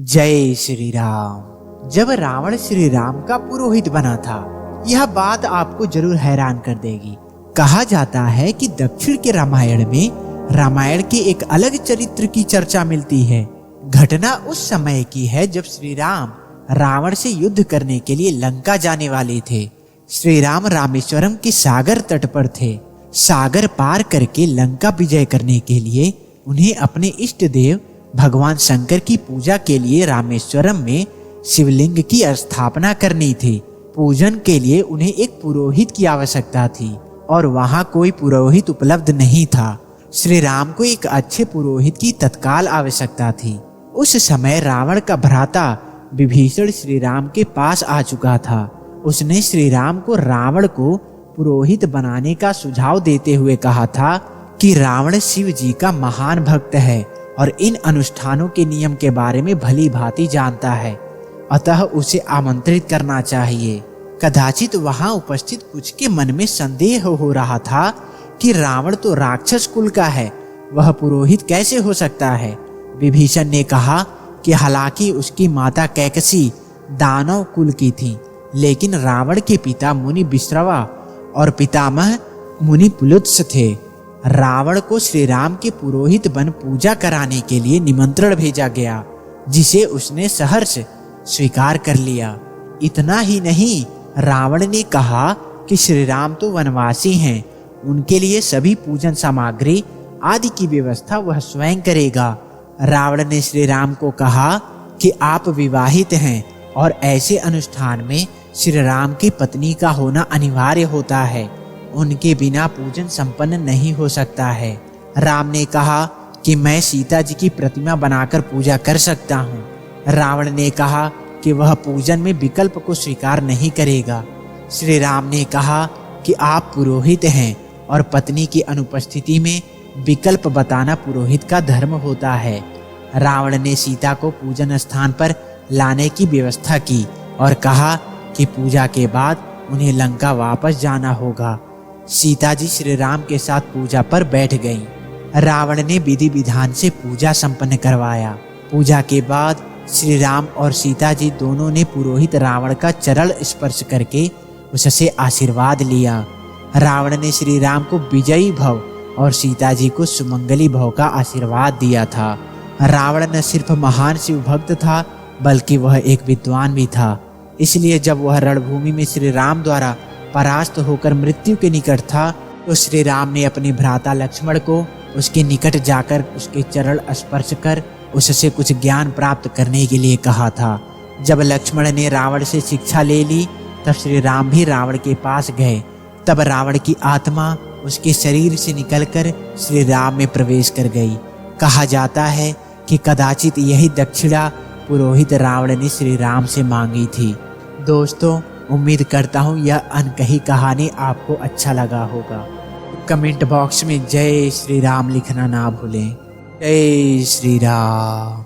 जय श्री राम। जब रावण श्री राम का पुरोहित बना था, यह बात आपको जरूर हैरान कर देगी। कहा जाता है कि दक्षिण के रामायण में रामायण के एक अलग चरित्र की चर्चा मिलती है। घटना उस समय की है जब श्री राम रावण से युद्ध करने के लिए लंका जाने वाले थे। श्री राम रामेश्वरम के सागर तट पर थे। सागर पार करके लंका विजय करने के लिए उन्हें अपने इष्ट देव भगवान शंकर की पूजा के लिए रामेश्वरम में शिवलिंग की स्थापना करनी थी। पूजन के लिए उन्हें एक पुरोहित की आवश्यकता थी और वहां कोई पुरोहित उपलब्ध नहीं था। श्री राम को एक अच्छे पुरोहित की तत्काल आवश्यकता थी। उस समय रावण का भ्राता विभीषण श्री राम के पास आ चुका था। उसने श्री राम को रावण को पुरोहित बनाने का सुझाव देते हुए कहा था कि रावण शिव जी का महान भक्त है और इन अनुष्ठानों के नियम के बारे में भली भांति जानता है, अतः उसे आमंत्रित करना चाहिए। कदाचित वहां उपस्थित कुछ के मन में संदेह हो रहा था कि रावण तो राक्षस कुल का है, वह पुरोहित कैसे हो सकता है। विभीषण ने कहा कि हालांकि उसकी माता कैकसी दानव कुल की थी, लेकिन रावण के पिता मुनि विश्रवा और पितामह मुनि पुलुत्स थे। रावण को श्री राम के पुरोहित बन पूजा कराने के लिए निमंत्रण भेजा गया, जिसे उसने सहर्ष स्वीकार कर लिया। इतना ही नहीं, रावण ने कहा कि श्री राम तो वनवासी हैं, उनके लिए सभी पूजन सामग्री आदि की व्यवस्था वह स्वयं करेगा। रावण ने श्री राम को कहा कि आप विवाहित हैं और ऐसे अनुष्ठान में श्री राम की पत्नी का होना अनिवार्य होता है, उनके बिना पूजन संपन्न नहीं हो सकता है। राम ने कहा कि मैं सीता जी की प्रतिमा बनाकर पूजा कर सकता हूँ। रावण ने कहा कि वह पूजन में विकल्प को स्वीकार नहीं करेगा। श्री राम ने कहा कि आप पुरोहित हैं और पत्नी की अनुपस्थिति में विकल्प बताना पुरोहित का धर्म होता है। रावण ने सीता को पूजन स्थान पर लाने की व्यवस्था की और कहा कि पूजा के बाद उन्हें लंका वापस जाना होगा। सीता जी श्री राम के साथ पूजा पर बैठ गईं। रावण ने विधि विधान से पूजा संपन्न करवाया। पूजा के बाद श्री राम और सीता जी दोनों ने पुरोहित रावण का चरण स्पर्श करके उससे आशीर्वाद लिया। रावण ने श्री राम को विजयी भव और सीता जी को सुमंगली भव का आशीर्वाद दिया था। रावण न सिर्फ महान शिव भक्त था, बल्कि वह एक विद्वान भी था। इसलिए जब वह रणभूमि में श्री राम द्वारा परास्त होकर मृत्यु के निकट था, तो श्री राम ने अपने भ्राता लक्ष्मण को उसके निकट जाकर उसके चरण स्पर्श कर उससे कुछ ज्ञान प्राप्त करने के लिए कहा था। जब लक्ष्मण ने रावण से शिक्षा ले ली, तब श्री राम भी रावण के पास गए। तब रावण की आत्मा उसके शरीर से निकलकर श्री राम में प्रवेश कर गई। कहा जाता है कि कदाचित यही दक्षिणा पुरोहित रावण ने श्री राम से मांगी थी। दोस्तों, उम्मीद करता हूँ यह अनकही कहानी आपको अच्छा लगा होगा। कमेंट बॉक्स में जय श्री राम लिखना ना भूलें। जय श्री राम।